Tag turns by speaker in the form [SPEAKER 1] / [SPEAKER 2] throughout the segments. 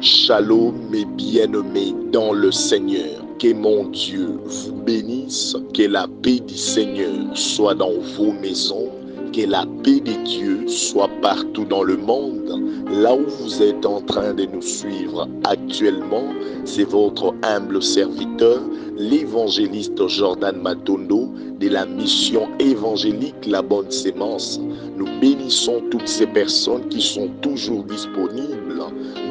[SPEAKER 1] Shalom mes bien-aimés dans le Seigneur. Que mon Dieu vous bénisse, que la paix du Seigneur soit dans vos maisons, que la paix de Dieu soit partout dans le monde. Là où vous êtes en train de nous suivre actuellement, c'est votre humble serviteur, l'évangéliste Jordan Matondo de la mission évangélique La Bonne Sémence. Nous bénissons toutes ces personnes qui sont toujours disponibles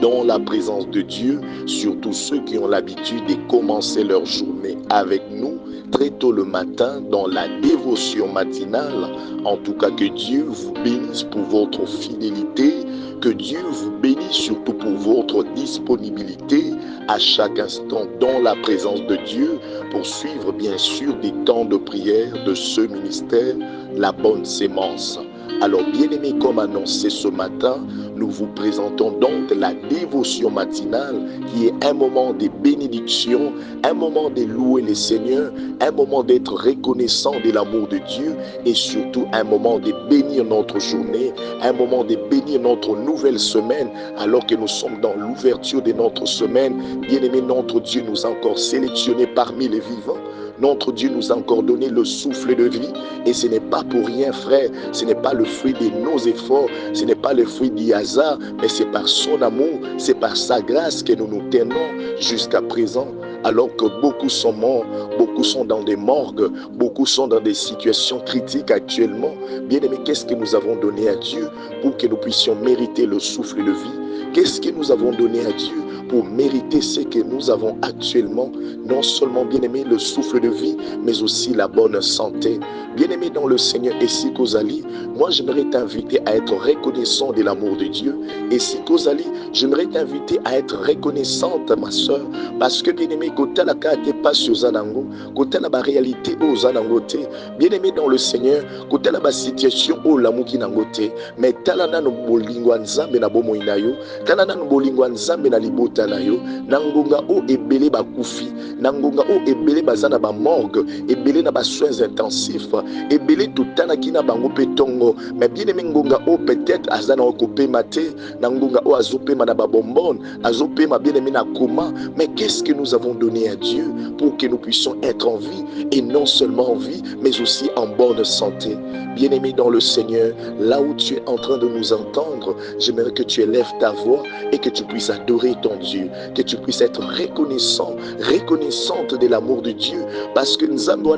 [SPEAKER 1] dans la présence de Dieu, surtout ceux qui ont l'habitude de commencer leur journée avec nous très tôt le matin dans la dévotion matinale. En tout cas, que Dieu vous bénisse pour votre fidélité, que Dieu vous bénisse surtout pour votre disponibilité à chaque instant dans la présence de Dieu pour suivre bien sûr des temps de prière de ce ministère, La Bonne Sémence. Alors bien-aimés, comme annoncé ce matin, nous vous présentons donc la dévotion matinale qui est un moment de bénédiction, un moment de louer le Seigneur, un moment d'être reconnaissant de l'amour de Dieu et surtout un moment de bénir notre journée, un moment de bénir notre nouvelle semaine alors que nous sommes dans l'ouverture de notre semaine. Bien-aimés, notre Dieu nous a encore sélectionnés parmi les vivants. Notre Dieu nous a encore donné le souffle de vie et ce n'est pas pour rien, frère. Ce n'est pas le fruit de nos efforts, ce n'est pas le fruit du hasard, mais c'est par son amour, c'est par sa grâce que nous nous tenons jusqu'à présent. Alors que beaucoup sont morts, beaucoup sont dans des morgues, beaucoup sont dans des situations critiques actuellement. Bien-aimés, qu'est-ce que nous avons donné à Dieu pour que nous puissions mériter le souffle de vie? Qu'est-ce que nous avons donné à Dieu pour mériter ce que nous avons actuellement? Non seulement, bien-aimé, le souffle de vie, mais aussi la bonne santé. Bien-aimé dans le Seigneur, Essie Kozali, moi j'aimerais t'inviter à être reconnaissant de l'amour de Dieu. Essie Kozali, j'aimerais t'inviter à être reconnaissante, ma soeur, parce que, bien-aimé, côté la carte pas sur Zanango, côté la réalité au Zanangote, bien-aimé dans le Seigneur, côté la situation au Lamouki Nangote, mais talana no bolingwa nzambe na bomo inayo, talana no bolingwa nzambe na libota na yo, nangonga o ebele bakufi, nangonga o ebele bazana ba morgue, ebele na ba soins intensifs, ebele tutana kina bango petongo, mais bien-aimé ngonga o peut-être azana okopé maté, nangonga o azopema na ba bonbonne, azopema bien-aimé na coma, mais qu'est-ce que nous avons donné à Dieu pour que nous puissions être en vie et non seulement en vie, mais aussi en bonne santé. Bien-aimé dans le Seigneur, là où tu es en train de nous entendre, j'aimerais que tu élèves ta voix et que tu puisses adorer ton Dieu, que tu puisses être reconnaissant, reconnaissante de l'amour de Dieu, parce que nous avons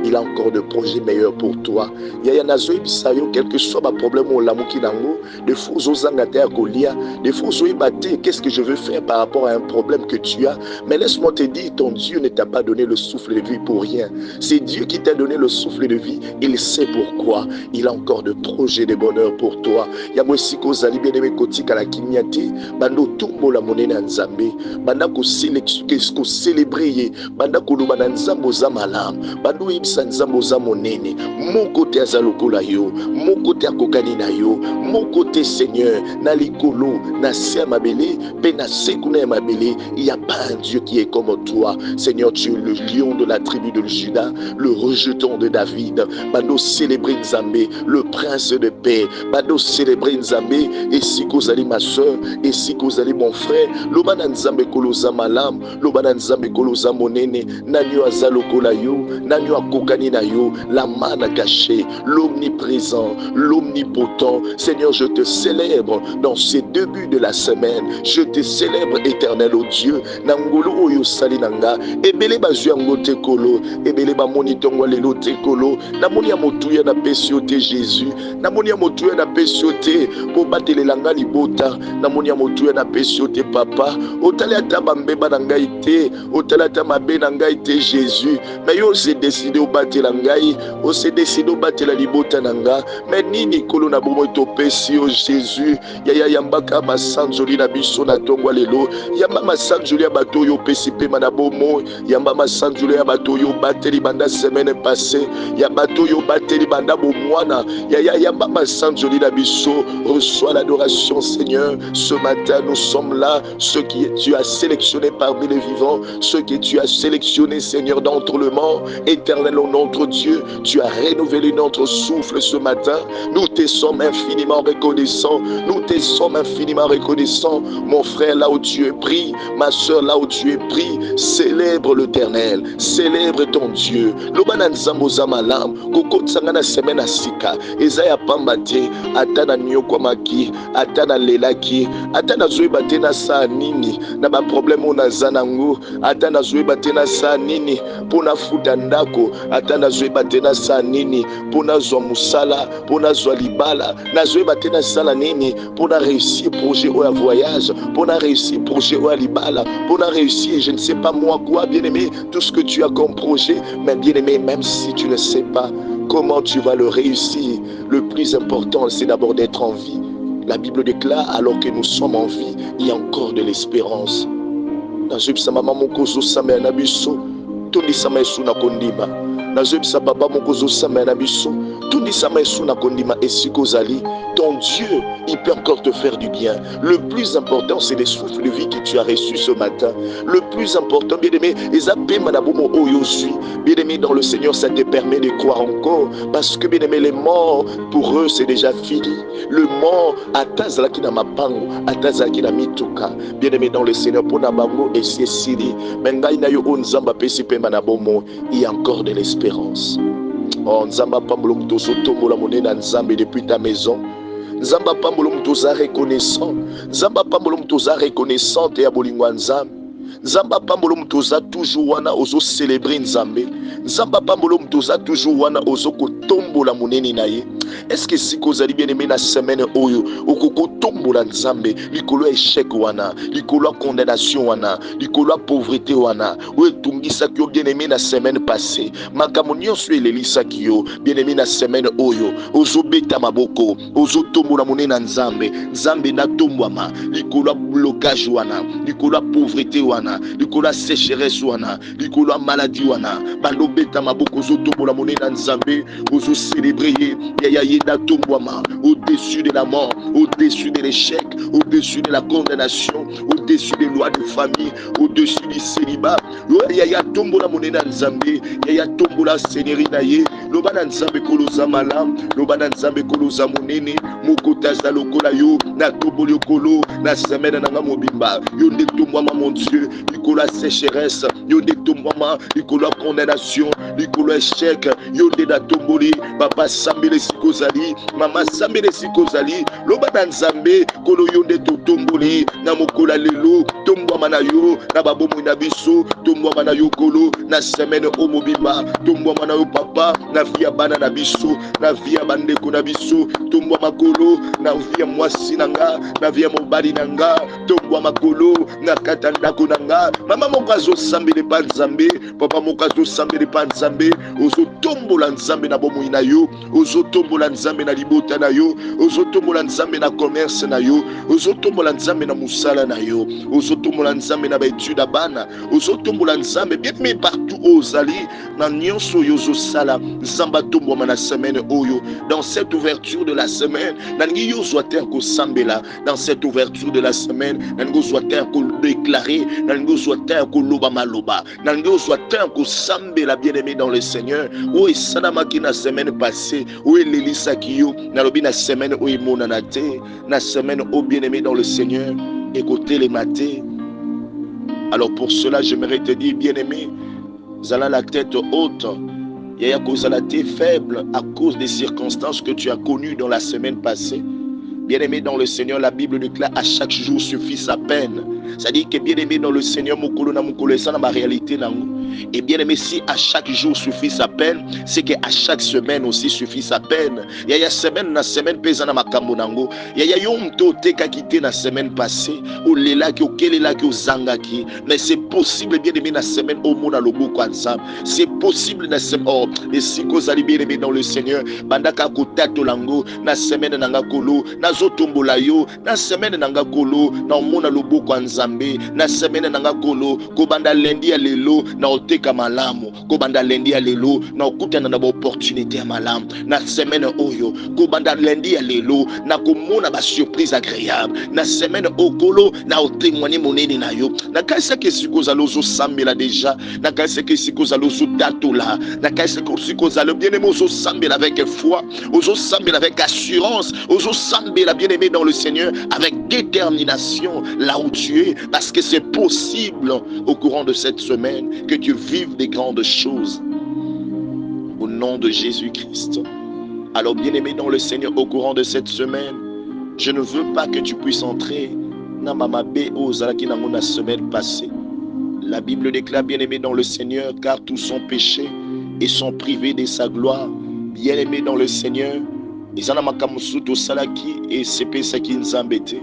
[SPEAKER 1] il a encore de projets meilleurs pour toi. Quel que soit le problème au Lamouki Nango, des faux ozangate à Golia, des faux oibate, qu'est-ce que je veux faire par rapport à un problème que tu as? Mais laisse-moi te dire, ton Dieu ne t'a pas donné le souffle de vie pour rien. C'est Dieu qui t'a donné le souffle de vie. Il sait pourquoi. Il a encore de projets de bonheur pour toi. Yamwesiko zali bien-aimé kotika la kinyati, bando tumbo la monene nzambe, banda ko célébrer, banda ko lubana nzambo za malam, bando ibsa nzambo za monene, mon côté azalokola yo, mon côté akokani na yo, mon côté Seigneur, na likolo, na se mabele, pe na sekuna mabele, il n'y a pas un Dieu qui est comme toi. Seigneur, tu es le lion de la tribu de Juda, le rejeton de David, bando célébrer Nzambe, le prince de paix, bando célébrer Nzambe, et si kozali ma soeur, et si kozali mon frère, lobana Nzambe koloza malam, lobana Nzambe koloza monene, nanyo azalokola yo, nanyo akokani na yo, la manne cachée, l'omniprésent, l'omnipotent. Seigneur, je te célèbre dans ces débuts de la semaine, je te célèbre éternel au Dieu, nangolo oyo sali nanga, ebele bazuango te kolo, ebele ba monitongo lelo te kolo, namoni ya motuya na pesiote Jésus, namoni ya motuya na pesiote po batelelanga libota, namoni ya motuya na pesiote papa, otali ata bambeba na ngai te, otali ata mabe na ngai te Jésus, mais yo se décidé au batela ngai, o se décidé au batela libota na nga, mais nini kolo na bomo to pesio Jésus, ya yambaka masanzoli na biso na tongwa lelo, yamba masanzoli ya bato yo pesi pema na bomo, yamba masanzoli ya bato yo bateli banda semaine passée, ya bato yo bateli banda bomwana, yamba masanzoli na biso, reçois l'adoration génération, Seigneur. Ce matin, nous sommes là, ceux que tu as sélectionnés parmi les vivants, ceux que tu as sélectionnés, Seigneur, d'entre le mort. Éternel, ô notre Dieu, tu as renouvelé notre souffle ce matin. Nous te sommes infiniment reconnaissants. Nous te sommes infiniment reconnaissants. Mon frère, là où tu es pris, ma soeur, là où tu es pris, célèbre l'Éternel, célèbre ton Dieu. Lobana nzambo za malam, koko tsangana semena sika, ezaya pambate, atana nyokwamaki, atana lelaki, atana zoebate na sa nini, na ba problème ona zanango, atana zoebate na sa nini, pona futa ndako, atana zoebate na sa nini, pona zwa musala, pona zwa libala, na zoebate na sala nini, pona réussir projet ou à voyage, pona réussir projet ou à libala, pona réussir, je ne sais pas moi quoi, bien-aimé, tout ce que tu as comme projet, mais bien-aimé, même si tu ne sais pas comment tu vas le réussir, le plus important, c'est d'abord d'être en vie. La Bible déclare, alors que nous sommes en vie, il y a encore de l'espérance. Nazwebisa mama mokozo same na biso, tondisa Yesu na kondima. Nazwebisa baba mokozo same na biso, tondisa Yesu na kondima esiko zali. Ton Dieu, il peut encore te faire du bien. Le plus important, c'est les souffles de vie que tu as reçus ce matin. Le plus important, bien-aimé, bien-aimé dans le Seigneur, ça te permet de croire encore. Parce que, bien-aimé, les morts, pour eux, c'est déjà fini. Le mort, atazalaki na mapango, atazalaki na mituka. Bien-aimé dans le Seigneur, pour nabango et c'est sili. Mengai na yo onzamba pesipe manabomo, il y a encore de l'espérance. Oh, nzamba pambolo mtoso tombola monena nzambe depuis ta maison. Nzamba pambolo mtoza reconnaissant. Nzamba pambolo mtoza reconnaissante ya bolingwa nzambe. Nzamba pambolo mtoza toujours wana ozo célébrer nzambe. Nzamba pambolo mtoza toujours wana ozo kotombola monene na ye. Est-ce que si kozali bien aimé na semaine oyo okoko tombola nzambe likolo échec wana, likolo condamnation wana, likolo pauvreté wana, ou tungisa kyo bien aimé na semaine passée, makambo nyonso elelisaki yo bien aimé na semaine oyo ozo beta maboko, ozo tombola monene na nzambe, nzambe na tombwama likolo blocage wana, likolo pauvreté wana, likolo sécheresse wana, likolo maladie wana, bando beta maboko ozo tombola monene na nzambe, ozo célébrer au-dessus de la mort, au-dessus de l'échec, au-dessus de la condamnation, au-dessus des lois de famille, au-dessus du célibat. Yaya tombola monena nzambe, yaya tombola seigneurie na ye, lobana nzambe koloza malam, lobana nzambe koloza monene, mokotaza lokola yo, na tomboli kolo, na semaine na mobimba, yo nde tombwama mon Dieu, likola sécheresse, yo nde tombwama, likola condamnation, likola échec, yo nde na tomboli, papa sambele sikozali, mama sambele sikozali, lobana nzambe kolo yo nde totomboli, na mokola lelo, tombwama na yo, na babomo na biso, tombwama na yo kolo, na semaine o mobimba, tombwama na yo papa, na via bana na biso, na via bandeko na biso, tombwama kolo, na via mwasi nanga, na via mobali nanga, tombwama kolo, na kata ndako nanga, mama mokazo sambele pa nzambe, papa mokazo sambele pa nzambe, ozo tombola nzambe na bomo na yo, ozo tombola nzambe na libota na yo, ozo tombola nzambe na commerce na yo, ozo tombola nzambe na musala na yo, ozo tombola nzambe na baetude bana, ozo tombola nzambe bien mais partout ozali na nyonso yozo sala nzamba tomboma na semaine oyo. Dans cette ouverture de la semaine nangi yozo terre ko sambela, dans cette ouverture de la semaine nangi yozo terre ko déclarer, nangi yozo terre ko loba maloba, nangi yozo terre ko sambela bien-aimé dans le Seigneur. O esalama ki na semaine passée, o elelisa ki yo na lobi na semaine o imona na te, na semaine o bien-aimé dans le Seigneur, écoutez les matins. Alors pour cela, j'aimerais te dire, bien-aimé, zala la tête haute, yaya kozala te faible à cause des circonstances que tu as connues dans la semaine passée. Bien-aimé dans le Seigneur, la Bible déclare à chaque jour suffit sa peine. C'est-à-dire que bien-aimé dans le Seigneur, mokolo na mokolo ça dans ma réalité nango. Et bien-aimé, si à chaque jour suffit sa peine, c'est qu'à chaque semaine aussi suffit sa peine. Yaya semaine na semaine pesa na makambo nango. Yaya yom to te ka quitté na semaine passée, ou lela ki okelela ki ozanga ki. Mais c'est possible bien-aimé na semaine au mona lobo kwa nzam. C'est possible na semaine oh et si kozali bien-aimé dans le Seigneur, bandaka kotato lango na semaine nanga kolo, na zotombola yo, na semaine nanga kolo, na mona lobo kwa nzambe, na semaine nanga kolo, ko banda lundi ya lelo, na koteka malamu kobanda lendi ya lelo na okutana na opportunité ya malamu na semaine oyo kobanda lendi ya lelo na komona ba surprise agréable na semaine okolo na otémoigner monene na yo na kaisa ke sikoza lozo sambela déjà na kaisa ke sikoza lozo datola na kaisa ke sikoza le bien-aimé ozo sambela avec foi ozo sambela avec assurance ozo sambela bien-aimé dans le Seigneur avec détermination là où tu es parce que c'est possible au courant de cette semaine que tu vives des grandes choses au nom de Jésus-Christ. Alors bien-aimé dans le Seigneur, au courant de cette semaine, je ne veux pas que tu puisses entrer dans ma la semaine passée. La Bible déclare, bien-aimé dans le Seigneur, car tous sont péchés et sont privés de sa gloire. Bien-aimé dans le Seigneur, Izana makamusuto salaki et sepe saki nzambete.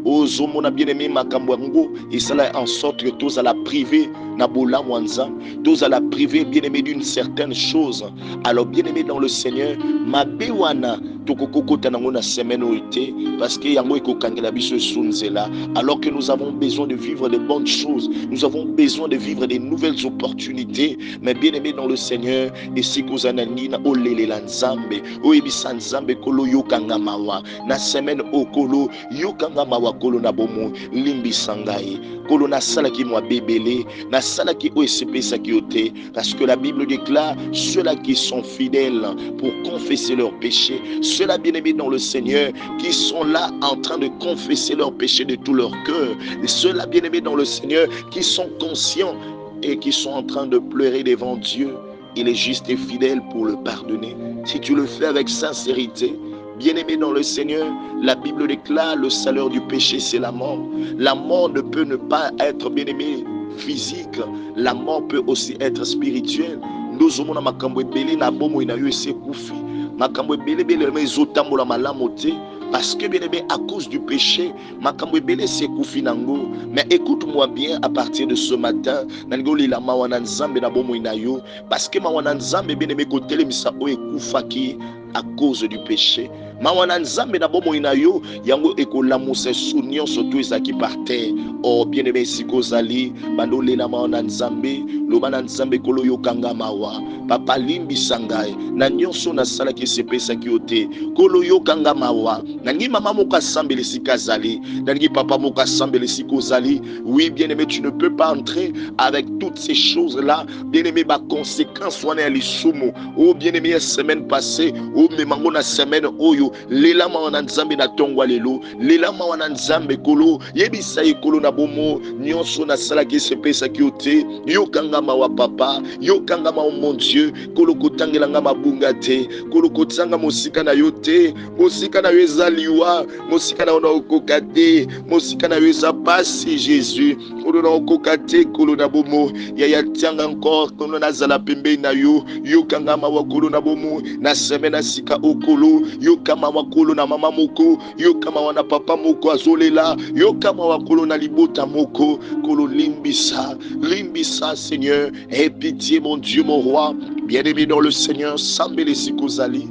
[SPEAKER 1] Ozo mona bien-aimé makambwango et cela en sorte que tous à la priver nabola mwanza, tous à la priver bien-aimé d'une certaine chose. Alors bien-aimé dans le Seigneur, ma bewana tokokokota nango na semaine oité parce que yango ekokangela biso sunzela alors que nous avons besoin de vivre de bonnes choses, nous avons besoin de vivre de nouvelles opportunités. Mais bien-aimé dans le Seigneur, et si kozanani na olelela nzambe oyebisa nzambe kolo yokanga mawa na semaine okolo yokanga mawa kolo na bomo limbisa ngai kolo na salaki mwa bebele na salaki oyesepesaki ote parce que la Bible déclare ceux-là qui sont fidèles pour confesser leurs péchés, ceux-là bien-aimés dans le Seigneur qui sont là en train de confesser leurs péchés de tout leur cœur, et ceux-là bien-aimés dans le Seigneur qui sont conscients et qui sont en train de pleurer devant Dieu. Il est juste et fidèle pour le pardonner. Si tu le fais avec sincérité, bien-aimé dans le Seigneur, la Bible déclare le salaire du péché, c'est la mort. La mort ne peut ne pas être, bien-aimé, physique. La mort peut aussi être spirituelle. Nous avons makambo ebele na bomo ina yo ese kufi. Makambo ebele bele mezotambola malamu te. Parce que bien aimé, à cause du péché, makambo ebele se kufi nango. Mais écoute-moi bien à partir de ce matin, nango lila mawana nzambe na bomo ina yo, parce que mawana nzambe bien aimé kotele misa o ekufaki à cause du péché. Mawana nzambe na bomo ina yo, yango ekolamusa sunyo soto ezaki par terre. Oh bien aimé sikozali, bando lela mawana nzambe, lobana nzambe kolo yokanga mawa. Papa limbi sangai, na nyonso na sala ki sepesa ki ote, kolo yokanga mawa. Nangi maman moka sambele sikazali, nangi papa moka sambele sikozali. Oui, bien-aimé, tu ne peux pas entrer avec toutes ces choses-là. Bien-aimé, ba conséquence wana ya lisumu. Oh, bien-aimé, la semaine passée, oh, memango na semaine oyo, lela mawana nzambe na tongwa lelo, lela mawana nzambe kolo, yebisa kolo na bomo, nyonso na sala ki sepesa ki ote, yokanga mawa papa, yokanga mawa mon Dieu, kolo kotangela nga mabunga te, kolo kotanga mosika na yo te, mosika na yo liwa, mosika na ona okokate, mosika na yo eza pasi Jésus, kolo na okokate kolo na bomo, ya tianga encore kolo na zala pembe na yo, yokanga mawa kolo na bomo, na semaine na sika okolo, yokama wa kolo na mama moko, yokama wana papa moko azolela, yokama wa kolo na libota moko, kolo limbisa, limbisa Seigneur, aie pitié mon Dieu mon roi, bien-aimé dans le Seigneur, sambele sikozali.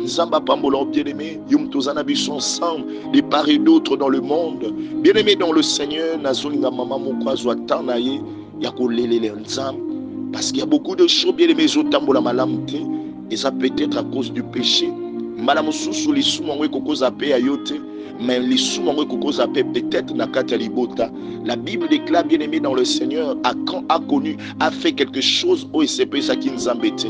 [SPEAKER 1] Zamba Pambolon, bien-aimé, Yum Tozana Bichon ensemble, de part et d'autre dans le monde. Bien-aimé dans le Seigneur, Nazolinga Maman Mokwazo Atanaye, Yako Lele Nzam. Parce qu'il y a beaucoup de choses, bien-aimé, Zotambola Malamte, et ça peut être à cause du péché. Madame Soussou, les sous-mangoué Koko Zapé Ayote, mais les sous-mangoué Koko Zapé peut-être Nakata Libota. La Bible déclare, bien-aimé dans le Seigneur, a connu, a fait quelque chose, au SCP Sakin Zambete.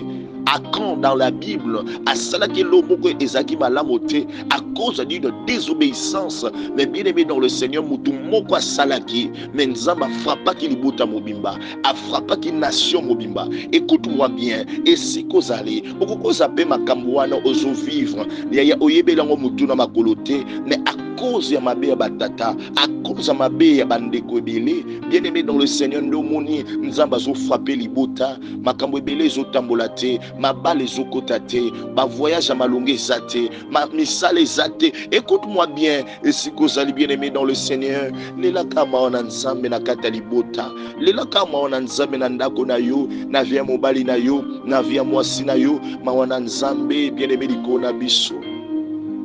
[SPEAKER 1] À quand dans la Bible, à Salaki Loboko Ezaki Malamote, à cause d'une désobéissance, mais bien aimé dans le Seigneur, Moutou Moko Salaki, mais Nzamba frappa qui libota Mobimba, a frappa qui nation Mobimba. Écoute-moi bien, et si Kozali, Okoko Zape Makamouana ozo vivre, Yaya Oyebe Lango Moutou na Makolote, mais à cause ya mabe ya batata, à cause ya mabe ya bandeko ebele, bien aimé dans le Seigneur, Ndomoni, Nzamba zo frappé libota, Makambo ebele zo tambolate, ma balle zokotate, ma voyage à malongue zate, ma misale zate. Écoute-moi bien, et si kozali bien aimé dans le Seigneur, lela kama ona nzambe na katalibota, lela kama ona nzambe na ndako na yo, na via mobali na yo, na via mwasi na yo, ma wana nzambe bien aimé likona biso.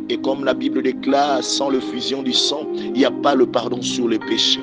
[SPEAKER 1] Et comme la Bible déclare, sans le fusion du sang, il n'y a pas le pardon sur les péchés.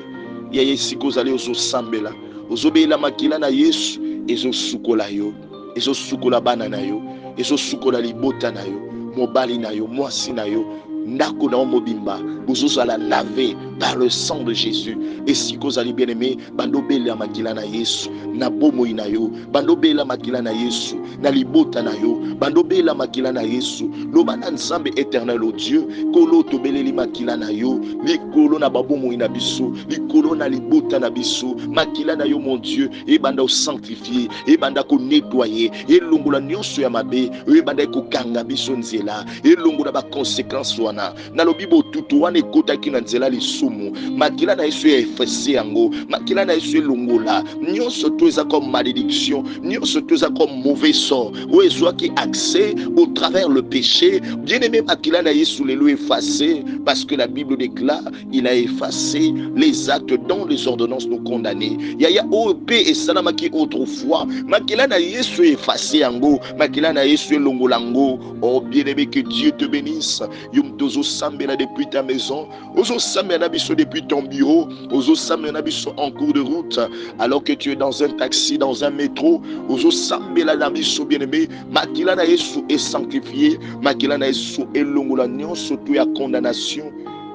[SPEAKER 1] Il y a ici kozali ozo sambela, ozo beila makila na Yesu. ezo sukola yo, ezo sukola bana na yo, ezo sukola libota na yo, mobali na yo, mwasi na yo, ndako na mobimba, bozo la laver par le sang de Jésus. Et si vous allez bien aimer, bando bela makila na Yesu, na bomo ina yo, bando bela makila na Yesu, na libota na yo, bando bela makila na Yesu, lo bana nzambe éternel au Dieu, kolo to beleli makila na yo, likolo na babomo ina biso, likolo na libota na biso, makila na yo mon Dieu, et banda sanctifier, et banda ko nettoyer, et longola nyonso ya mabe, et banda ko kanga biso nzela, et longola ba conséquences wana, na lobibo tutu wana ekota ki na nzela lisumu, makila na Yesu efese yango, makila na Yesu longola, nyonso to eza comme malédiction, nyonso to eza comme mauvais sort, ou ezwa ki accès au travers le péché, bien aimé makila na Yesu lelo effacé, parce que la Bible déclare, il a effacé les actes dont les ordonnances nous condamnaient. Yaya OP et salama ki autrefois, makila na Yesu effacé yango, makila na Yesu longolango. Oh bien aimé, que Dieu te bénisse. Yum tozo sambela depuis ta maison, ozo sambela biso depuis ton bureau, ozo sambela biso en cours de route, alors que tu es dans un taxi, dans un métro, ozo sambela na biso bien aimé, makila na Yesu est sanctifié, makila na Yesu est longola nyonso tu ya condamnation,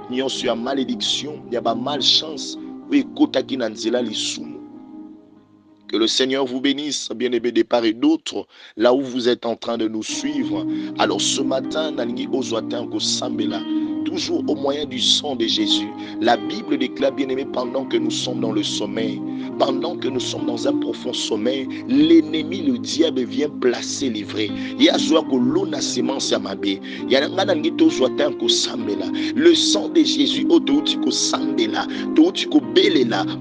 [SPEAKER 1] nyonso ya malédiction, ya ba malchance, ou ekotaki na nzela lisumu. Que le Seigneur vous bénisse, bien-aimés de part et d'autre, là où vous êtes en train de nous suivre. Alors ce matin, Nalingi Ozoatan Kosambela, toujours au moyen du sang de Jésus. La Bible déclare, bien-aimés, pendant que nous sommes dans le sommeil, pendant que nous sommes dans un profond sommeil, l'ennemi, le diable, vient placer les vrais. Le sang de Jésus,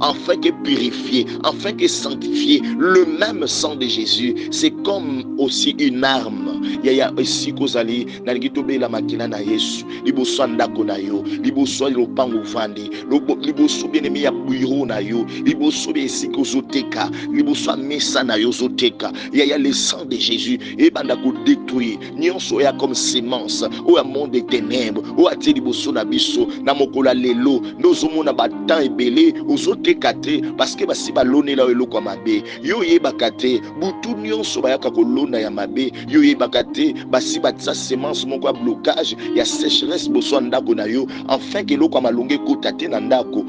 [SPEAKER 1] afin que purifier, afin que sanctifier. Le même sang de Jésus, c'est comme aussi une arme. Yaya aussi kozali nalingito bela makila na Yesu liboso ndako na yo liboso lopango vandi liboso bien-aimé ya bureau na yo liboso esika ozoteka liboso mesa na yo zoteka. Yaya le sang de Jésus et banda ko détruire nyonso ya comme semence o ya monde des ténèbres o ati liboso na biso na mokola lelo nozomona batan ebele ozoteka te parce que basi balonela eloko mabe yo yebaka te butu nyonso bayaka kolona ya mabe yo yebaka te basi batsa semence moko ya blocage ya sécheresse boso ndako na yo afin que eloko malonge kota te na ndako.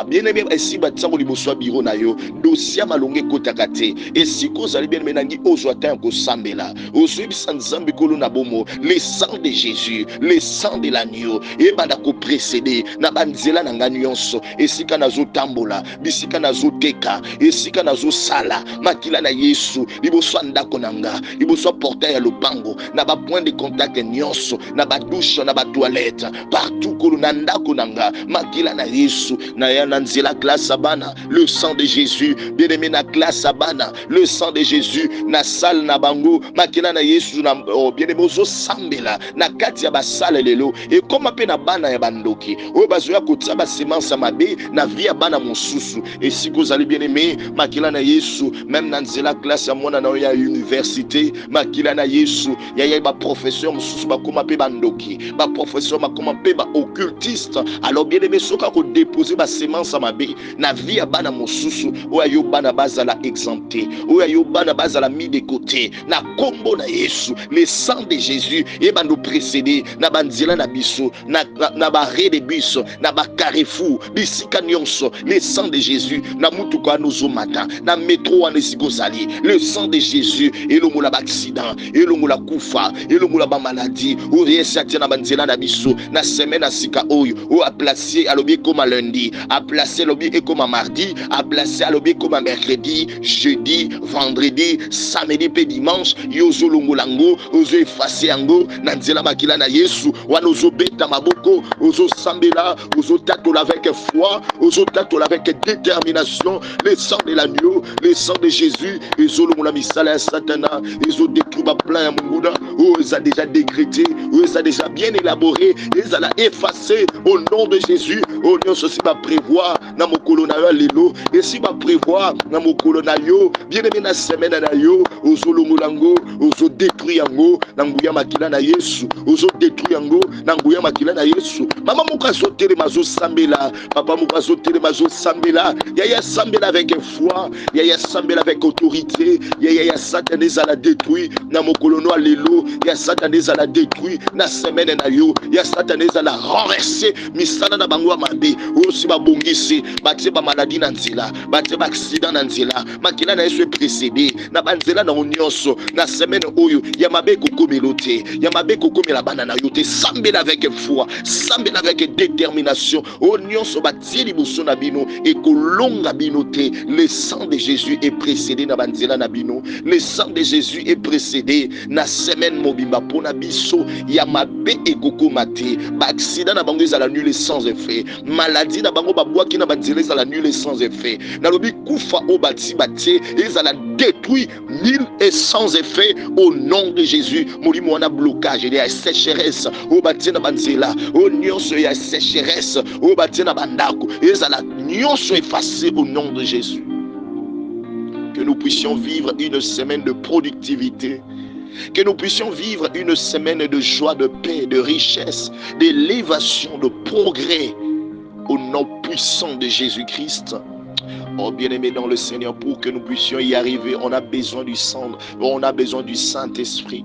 [SPEAKER 1] Bien aimé basi batsa ko liboso biro na yo dossier malonge kota te et si ko zali bien menangi ozo atan ko sambela ozo bisa nzambe kolo na bomo le sang de Jésus, le sang de l'agneau et banda ko précéder na banzela na nganyonso esika nazo tambola bisika nazo teka esika nazo sala makila na Yesu liboso ndako nanga liboso portail ya lopango na ba point de contact nyonso na ba douche na ba toilette partout ko na ndako nanga makila na Yesu na ya na nzela classe abana le sang de Jésus bien aimé na classe abana le sang de Jésus na salle na bango makila na Yesu na bien aimé ozo sambela na kati ya ba salle lelo et comme pe na bana ya bandoki o bazoya kotia ba semence mabe na vie ya bana mosusu et si vous allez bien aimé makila na Yesu même na nzela classe ya mona na ya université makila na Yesu ya ba professeur mosusu ba koma pe bandoki ba professeur ba koma pe ba occultiste. Alors bien aimé soka ko déposer ba semence mabe na vie ya bana mosusu o ya yo bana bazala exempté o ya yo bana bazala mis de côté na kombo na Yesu le sang de Jésus et bando précédé na banzela na biso na ba de biso na ba carrefour bisika nyonso le sang de Jésus na mutuka nozo mata na métro ane sigozali le sang de Jésus et le moula accident et le moula kufa et le moula ba maladie ou yesatia na banzela na biso na semaine na sika oyo ou a placer alobi comme lundi a placer alobi et comme mardi a placer alobi comme mercredi jeudi vendredi samedi pe dimanche yozo longolango ozo effacer yango na nzela makila na Yesu wana ozo beta maboko ozo sambela ozo tatola avec foi ozo tatola avec détermination le sang de l'agneau le sang de Jésus ezo longola misala ya satana ezo détruit ba plan ya munguna oh ils a déjà décrété oh ils a déjà bien élaboré ils a effacé au nom de Jésus oh Dieu ceci va prévoir na mokolo na yo lelo et si va prévoir na mokolo na yo bien aimé na semaine na yo ozo longolango ozo détruire yango na nguya makila na Yesu ozo détruire yango na nguya makila na Yesu mama moka so telemazo sambela, papa mouazo telemazo sambela, yaya sambela avec foi, yaya sambela avec autorité, yaya satané à la détruit, na mokolono alelo, yaya satané à la détruit, na semaine na yo, yaya satané à la renverser, misala na bango mabe, aussi ba bongisi, batie ba maladie na nzela, batie ba accident na nzela, makila na yesu précédé, na banzela na onyoso, na semaine oyo, ya mabe kokomelote, ya mabe kokomela bana na yo te, sambela avec foi, sambela avec détermination, onyoso batie liboso na bino, et kolonga bino te, le sang de Jésus est précédé na banzela na bino, le sang de Jésus est précédé na semaine mobimba pona biso, ya mabe ekokomate, ba accident na bango ezala nul sans effet, maladie na bango babwaki na banzela ezala nul sans effet, na lobi kufa o bati batie ezala détruit nul et sans effet au nom de Jésus. Molimo wana blocage, il y a sécheresse o bati na banzela, o nyonso ya sécheresse o bati na bandako ezala nyonso effacé au nom de Jésus. Que nous puissions vivre une semaine de productivité, que nous puissions vivre une semaine de joie, de paix, de richesse, d'élévation, de progrès au nom puissant de Jésus-Christ. Oh bien-aimé dans le Seigneur, pour que nous puissions y arriver, on a besoin du sang, on a besoin du Saint-Esprit.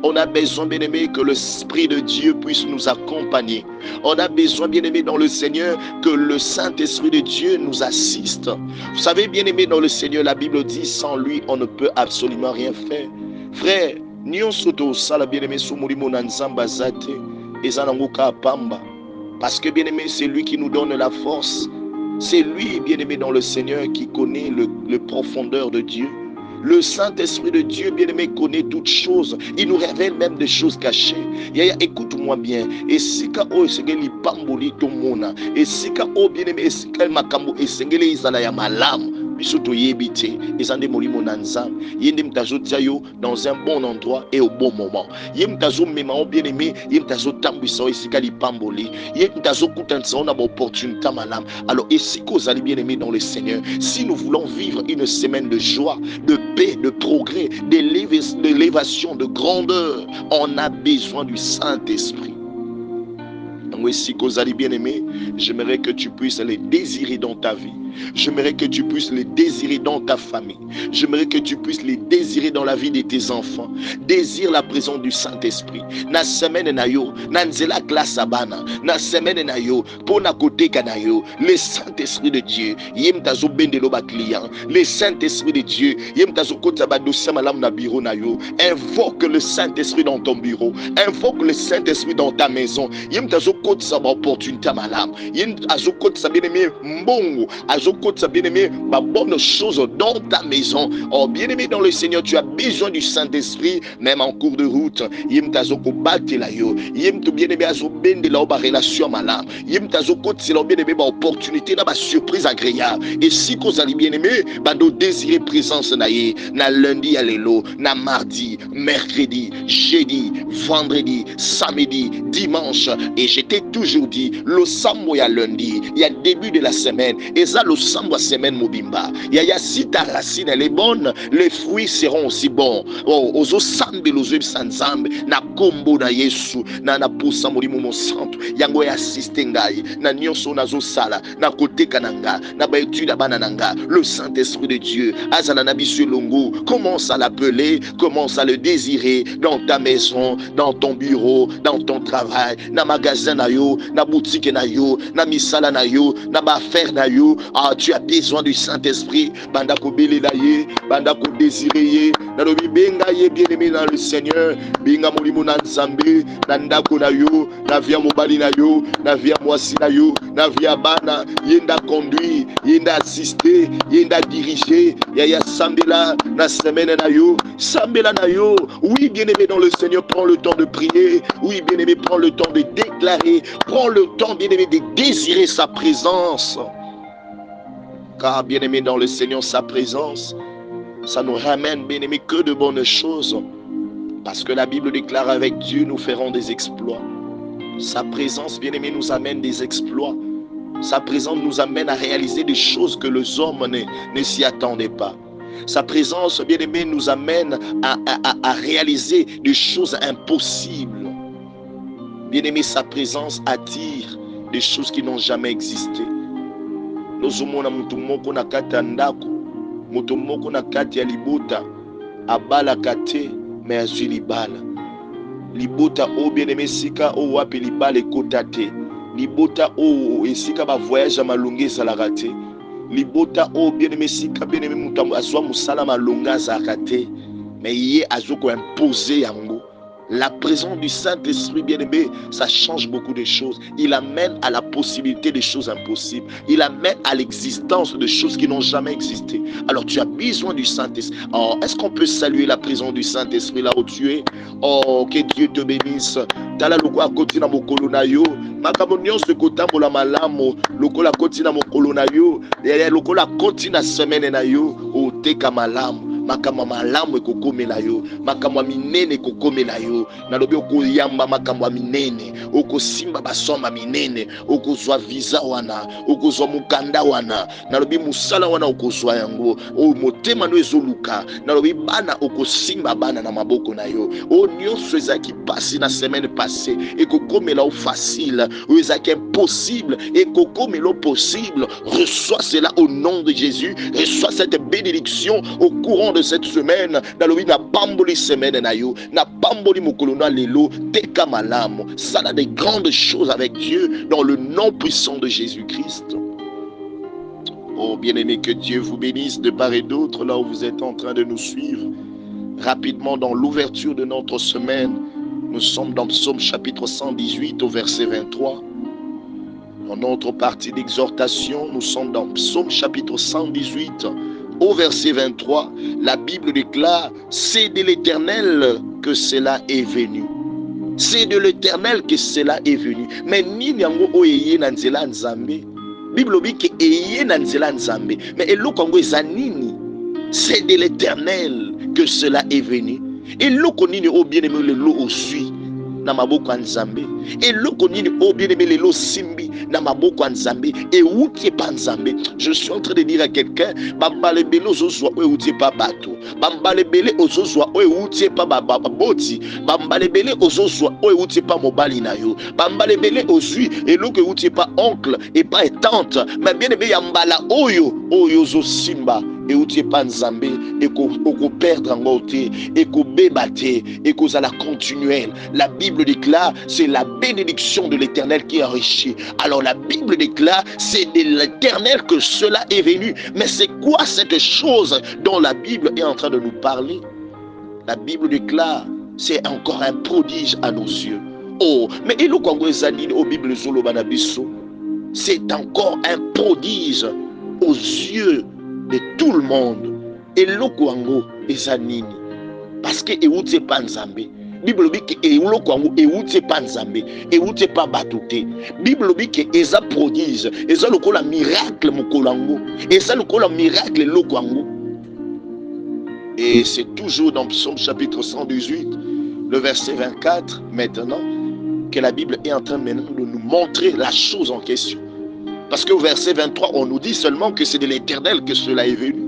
[SPEAKER 1] On a besoin, bien-aimé, que l'Esprit de Dieu puisse nous accompagner. On a besoin, bien-aimé, dans le Seigneur, que le Saint-Esprit de Dieu nous assiste. Vous savez, bien-aimé, dans le Seigneur, la Bible dit, sans lui, on ne peut absolument rien faire. Frère, nyonso sala bien-aimé, soumurimo nanzamba zate, ezananguka pamba. Parce que, bien-aimé, c'est lui qui nous donne la force. C'est lui, bien-aimé, dans le Seigneur, qui connaît le profondeur de Dieu. Le Saint-Esprit de Dieu, bien-aimé, connaît toutes choses. Il nous révèle même des choses cachées. Yaya, écoute-moi bien. Et si ka o esengeli pamboli tomona, et si ka o bien-aimé esengeli makambo esengeli izala ya malamu. Bisoto yebite, ezande molimo nanzam. Yende mtazo tiayo dans un bon endroit et au bon moment. Yem mtazo memao bien-aimé, yem mtazo tambisa esikali pamboli. Yem mtazo kutansa on a une opportunité malam. Alors esiko zali bien-aimé dans le Seigneur. Si nous voulons vivre une semaine de joie, de paix, de progrès, d'élévation, de grandeur, on a besoin du Saint-Esprit. Si Kozali bien-aimé, j'aimerais que tu puisses les désirer dans ta vie. J'aimerais que tu puisses les désirer dans ta famille. J'aimerais que tu puisses les désirer dans la vie de tes enfants. Désire la présence du Saint-Esprit. Na semaine na yo, na nzela glace abana, na semaine na yo, pona kote kanayo, le Saint-Esprit de Dieu, yem tazo bendelo ba client, le Saint-Esprit de Dieu, yem tazo kota ba dossier malam na bureau na yo. Invoque le Saint-Esprit dans ton bureau. Invoque le Saint-Esprit dans ta maison. Yem tazo kota sa opportunité malam. Yem tazo kota sa bien-aimé mbongo. Bien-aimé, ma bonne chose dans ta maison. Oh, bien-aimé dans le Seigneur, tu as besoin du Saint-Esprit, même en cours de route. Yem tazoko bate la yo. Yem to bien-aimé azo bende la ba relation malam. Yem tazoko tsela bien-aimé ba opportunité na ba surprise agréable. Et si kozali bien-aimé, ba do désirer présence na ye, na lundi à l'élo, na mardi, mercredi, jeudi, vendredi, samedi, dimanche. Et je t'ai toujours dit, le sambo ya lundi, il y a début de la semaine. Et ça, le sambo semaine mobimba. Yaya, si ta racine elle est bonne, les fruits seront aussi bons. Oh, ozo sambe lozo sanzambe na kombo na Yesu na posa molimo mo santo. Yango ya assiste ngai na nyonso nazo sala na kote kananga na ba étude bana nanga. Le Saint-Esprit de Dieu azala na biso longo. Commence à l'appeler, commence à le désirer dans ta maison, dans ton bureau, dans ton travail, na magasin na yo, na boutique na yo, na misala na yo, na ba affaire na yo. Ah, tu as besoin du Saint-Esprit. Banda ko belela ye, banda ko désirer ye. Na lobi benga ye bien-aimé dans le Seigneur. Benga molimo na nzambe, na ndako na yo, na via mobali na yo, na via mwasi na yo, na via bana, yenda conduire, yenda assister, yenda diriger. Yaya sambela na semaine na yo, sambela na yo. Oui, bien-aimé dans le Seigneur, prends le temps de prier. Oui, bien-aimé, prends le temps de déclarer. Prends le temps, bien-aimé, de désirer sa présence. Car, bien-aimé, dans le Seigneur, sa présence, ça nous ramène, bien-aimé, que de bonnes choses. Parce que la Bible déclare, avec Dieu, nous ferons des exploits. Sa présence, bien-aimé, nous amène des exploits. Sa présence nous amène à réaliser des choses que les hommes ne s'y attendaient pas. Sa présence, bien-aimé, nous amène à réaliser des choses impossibles. Bien-aimé, sa présence attire des choses qui n'ont jamais existé. Nous omona mutu moko na kati ya ndako, mutu moko na kati ya libota, abalaka te me azwi libala. Libota o bien-aimé sika o wapi libala ekota te. Libota o esika ba voyage ya malonga ezalaka te. Libota o bien-aimé sika bien-aimé mutu azwa musala malonga azalaka te. Mais ye azoko imposer yango. La présence du Saint-Esprit, bien-aimé, ça change beaucoup de choses. Il amène à la possibilité des choses impossibles. Il amène à l'existence de choses qui n'ont jamais existé. Alors tu as besoin du Saint-Esprit. Oh, est-ce qu'on peut saluer la présence du Saint-Esprit là où tu es? Oh, que Dieu te bénisse. Tala loko akoti na mokolo na yo. Makambo nyonso kotambola malamu. Loko la koti na mokolo na yo. Loko la koti na semaine na yo. O teka malamu. Makamwa malamu ekokomela yo, makamwa minene ekokomela yo. Nalobi okoyamba makamwa minene, okosimba basoma minene, okozwa visa wana, okozwa mukanda wana. Nalobi musala wana okozwa yango. O motema no ezoluka. Nalobi bana okosimba bana na maboko na yo. O nyonso ezaki pasi na semaine passée, ekokomela o facile, o ezaki impossible, ekokomela possible. Reçois cela au nom de Jésus. Reçois cette bénédiction au courant de cette semaine. Nalobi na pamboli semaine na yo, na pamboli mokolo na lelo, teka malamu. Ça a des grandes choses avec Dieu dans le nom puissant de Jésus-Christ. Oh bien-aimé, que Dieu vous bénisse de part et d'autre là où vous êtes en train de nous suivre. Rapidement dans l'ouverture de notre semaine, nous sommes dans Psaume chapitre 118 au verset 23. Dans notre partie d'exhortation, nous sommes dans Psaume chapitre 118 au verset 23. La Bible déclare: c'est de l'Éternel que cela est venu. C'est de l'Éternel que cela est venu. Mais ni nyango oyeye na nzela nzambe. Bible dit que eyeye na nzela nzambe. Mais eloko ngo ezanini? C'est de l'Éternel que cela est venu. Eloko nini o bien-aimé lelo osui na maboko nzambe. Eloko nini o bien-aimé lelo simbi na maboko nzambe et outi pa nzambe. Je suis en train de dire à quelqu'un, bambale bele ozozwa o outi pa bato, bambale bele ozozwa o outi pa baboti, bambale bele ozozwa o outi pa mobali na yo, bambale bele ozui eloko outi pa oncle et pas tante, mais bien-aimé ya mbala oyo zo simba et outi pa nzambe et ko perdre en côté et ko bébate et ko la continuelle. La Bible déclare c'est la bénédiction de l'Éternel qui enrichit. Alors la Bible déclare c'est de l'Éternel que cela est venu. Mais c'est quoi cette chose dont la Bible est en train de nous parler? La Bible déclare c'est encore un prodige à nos yeux. Oh, mais il au Bible c'est encore un prodige aux yeux de tout le monde. Et l'okwango ezanini parce que euti pa nzambe. Bible dit que elokwango euti pa nzambe, euti pa batute. Bible dit que eza prodige, eza lokola miracle mokolango, eza lokola miracle lokwango. Et c'est toujours dans Psaume chapitre 118, le verset 24 maintenant que la Bible est en train maintenant de nous montrer la chose en question. Parce qu'au verset 23, on nous dit seulement que c'est de l'Éternel que cela est venu.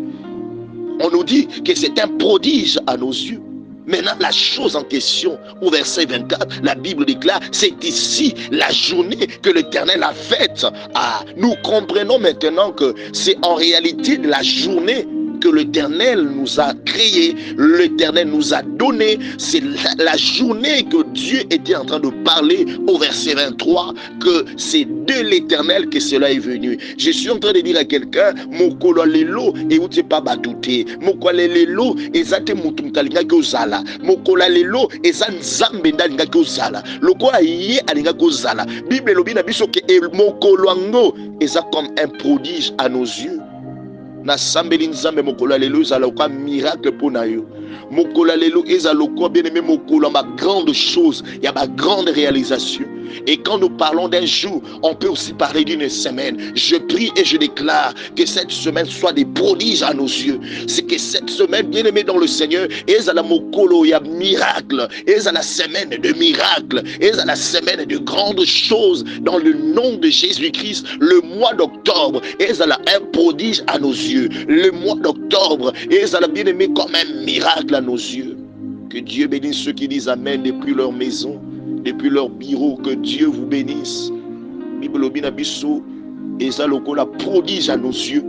[SPEAKER 1] On nous dit que c'est un prodige à nos yeux. Maintenant, la chose en question, au verset 24, la Bible déclare, c'est ici la journée que l'Éternel a faite. Ah, nous comprenons maintenant que c'est en réalité la journée que l'Éternel nous a créé, l'Éternel nous a donné. C'est la journée que Dieu était en train de parler au verset 23, que c'est de l'Éternel que cela est venu. Je suis en train de dire à quelqu'un, mokolo lelo et uti pa batute, mokolo lelo ezate mutu mtalinga kozala, mokolo lelo eza nzambe ndalinga kozala, lokola ye alinga kozala. Bible lobi na biso ke mokolo ngo eza comme un prodige à nos yeux. Na sambeli nzambe mokolo lelo ezala kwa miracle pona yo. Mokolo lelo ezala kwa bien-aimé mokolo ma grande chose, il y a ma grande réalisation. Et quand nous parlons d'un jour, on peut aussi parler d'une semaine. Je prie et je déclare que cette semaine soit des prodiges à nos yeux. C'est que cette semaine, bien aimé dans le Seigneur, est à la mokolo, il y a miracle, est à la semaine de miracles, est à la semaine de grandes choses dans le nom de Jésus-Christ. Le mois d'octobre est à la un prodige à nos yeux. Le mois d'octobre est à la bien aimé comme un miracle à nos yeux. Que Dieu bénisse ceux qui disent Amen depuis leur maison, depuis leur bureau. Que Dieu vous bénisse. Bible lobi na biso eza lokola prodige à nos yeux.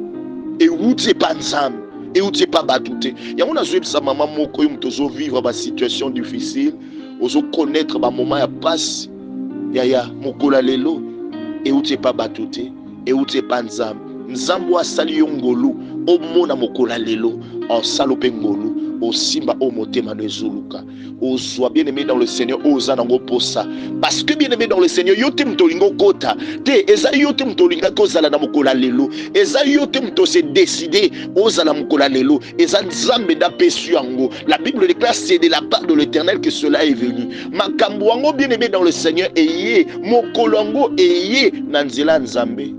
[SPEAKER 1] Et où t'es pas nzambe, et où t'es pas batouté. Yango na zoe sa maman moko yo mtozo vivre ba situation difficile, ozo connaître ba moment ya passe. Ya mokola lelo, et où t'es pas batouté, et où t'es pas nzambe. Nzambe wa sali yo ngolu, o mona mokola lelo, en salope ngolu. Au simba au motema no ezuluka. O soit bien aimé dans le Seigneur, oza nango posa. Parce que bien aimé dans le Seigneur, yo te mtolingo kota. Te eza yo te mtolinga kozala na mokola lelo. Eza yo te mto se décider ozala mokola lelo. Eza nzambe da pesu yango. La Bible déclare c'est de la part de l'Éternel que cela est venu. Makambo yango bien aimé dans le Seigneur eye mokolo yango eye na nzela nzambe.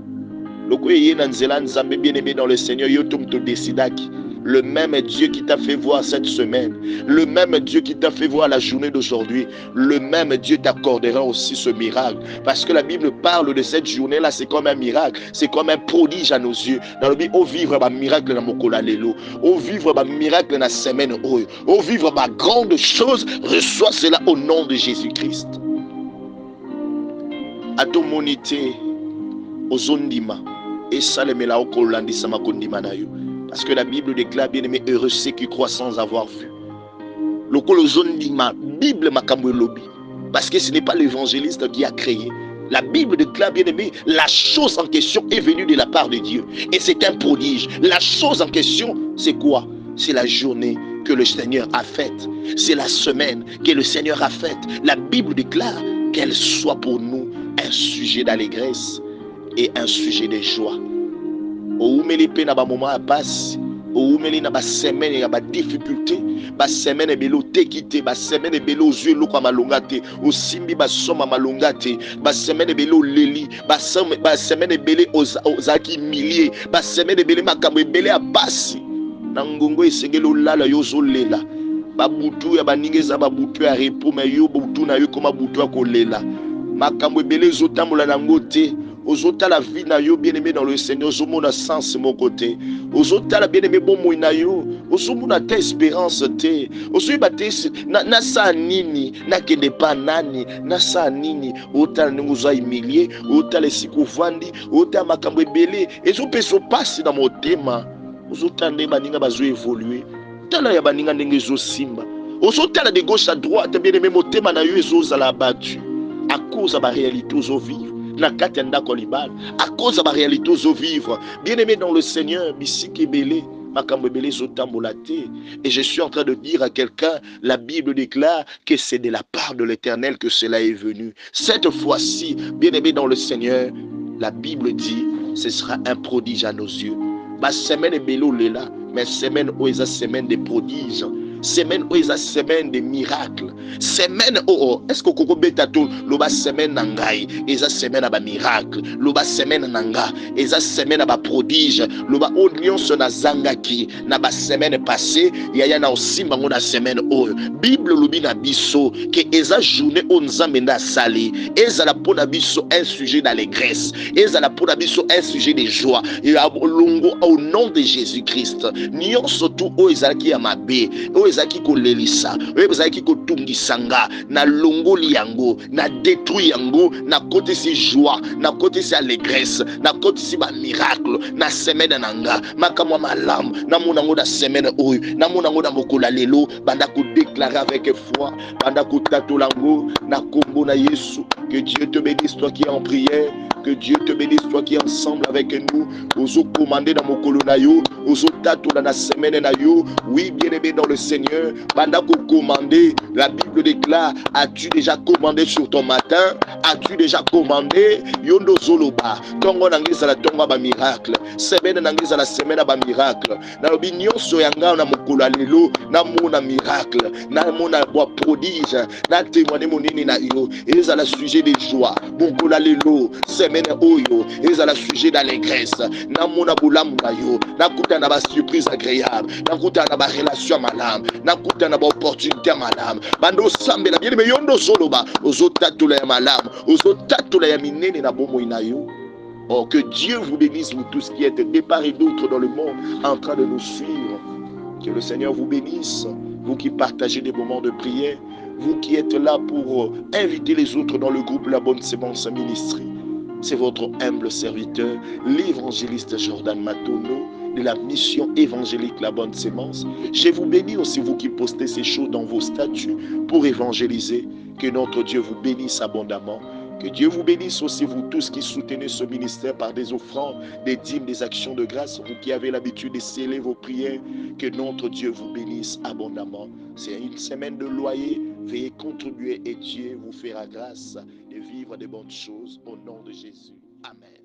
[SPEAKER 1] Loko eye na nzela nzambe bien aimé dans le Seigneur, yo te mto décidaki. Le même Dieu qui t'a fait voir cette semaine, le même Dieu qui t'a fait voir la journée d'aujourd'hui, le même Dieu t'accordera aussi ce miracle. Parce que la Bible parle de cette journée-là, c'est comme un miracle, c'est comme un prodige à nos yeux. Dans le Bible, au vivre un miracle dans mokola lelo, au vivre un miracle dans la semaine, au vivre ma grande chose, reçois cela au nom de Jésus-Christ. À ton monité, aux ondima, et ça le mela au kolandisa makondima na yo. Parce que la Bible déclare, bien aimé, heureux ceux qui croient sans avoir vu. Le colozone dit ma Bible makambo lobi. Parce que ce n'est pas l'évangéliste qui a créé. La Bible déclare, bien aimé, la chose en question est venue de la part de Dieu. Et c'est un prodige. La chose en question, c'est quoi? C'est la journée que le Seigneur a faite. C'est la semaine que le Seigneur a faite. La Bible déclare qu'elle soit pour nous un sujet d'allégresse et un sujet de joie. Oumeli pe na ba moment a passe, oumeli na ba semaine ya ba difficulté, ba semaine belo te kité, ba semaine belo yeux loko malonga te, osimbi ba soma malonga te, ba semaine belo leli, ba semaine belé ozaki milliers, ba semaine belé makambo belé a passe. Na ngongo esengelo lala yo zolela. Ba butu ya baningeza ba butu ya repos mais yo butu na yo koma butu ya kolela. Makambo belé zotambola na ngote. Ozota la vie na yo bien-aimé dans le Seigneur, ozomona sens mon côté. Ozota la bien-aimé bon moi na yo, ozomona ta espérance te. Ozoyiba te na sa nini, na kende pa nani, na sa nini. Ota nguza humilié, ota le sikovandi, ota makambo ebele. Ezo peso passe dans mon tema. Ozota nde baninga bazo évoluer. Tala ya baninga ndenge zo simba. Ozota la de gauche à droite, bien-aimé mon tema na yo ezo zala battu. À cause de la réalité aux vivre. À cause de la réalité aux vivre. Bien-aimé dans le Seigneur, et je suis en train de dire à quelqu'un, la Bible déclare que c'est de la part de l'Éternel que cela est venu. Cette fois-ci, bien-aimé dans le Seigneur, la Bible dit, ce sera un prodige à nos yeux. Ma semaine est bello là, mais semaine où est la semaine des prodiges. Semaine où est la semaine des miracles. Semaine est-ce que koko betato loba semaine nangai eza semaine aba miracle. Loba semaine nanga eza semaine aba prodige. Loba onion so na zangaki na ba semaine passée yaya na osimba ngona semaine Bible lobi na biso que eza journée on nzambe na sali eza la pona biso un sujet d'allégresse. Eza la pona biso un sujet de joie. Et longo au nom de Jésus-Christ. Nion surtout o ezaki ya mabe. Ezaki ko lelisa, ezaki ko tungisanga, na longoli yango, na détruit yango, na côté si joie, na côté si allégresse, na côté si ba miracle, na semaine nanga, makamwa malam, na monango da semaine oyo, na monango da mokola lelo, banda ko déclarer avec foi, banda ko tatolango, na kombo na Yesu, que Dieu te bénisse toi qui es en prière. Que Dieu te bénisse, toi qui es ensemble avec nous. Ozo commander dans mon colonayo, ozo tato dans la semaine nayo. Oui, bien-aimé dans le Seigneur, pendant qu'on commandé, la Bible déclare, as-tu déjà commandé sur ton matin? As-tu déjà commandé? Yondo zoloba, tongo nangisa la tongo ba miracle. Semaine nangisa la semaine ba miracle. Na l'opinion soyanga na mokolo lelo, na mona miracle, na mona bois prodige, na témoigner mon nini na yo. Et ça la sujet de joie. Mokolo lelo, semaine oyo ezala sujet d'allégresse na mona bolamu na yo na kuta na ba surprise agréable na kuta na ba relation malam na kuta na ba opportunité malam bando sambe na bien me yondo soloba ozotatula ya malam ozotatula ya minene na bomo ina yo. Oh, que Dieu vous bénisse, vous tous qui êtes de part et d'autre dans le monde en train de nous suivre. Que le Seigneur vous bénisse, vous qui partagez des moments de prière, vous qui êtes là pour inviter les autres dans le groupe La Bonne Sémence Ministrie. C'est votre humble serviteur, l'évangéliste Jordan Matono, de la mission évangélique La Bonne Sémence. Je vous bénis aussi, vous qui postez ces choses dans vos statuts pour évangéliser. Que notre Dieu vous bénisse abondamment. Que Dieu vous bénisse aussi, vous tous qui soutenez ce ministère par des offrandes, des dîmes, des actions de grâce, vous qui avez l'habitude de sceller vos prières. Que notre Dieu vous bénisse abondamment. C'est une semaine de loyer. Veuillez contribuer et Dieu vous fera grâce de vivre de bonnes choses au nom de Jésus. Amen.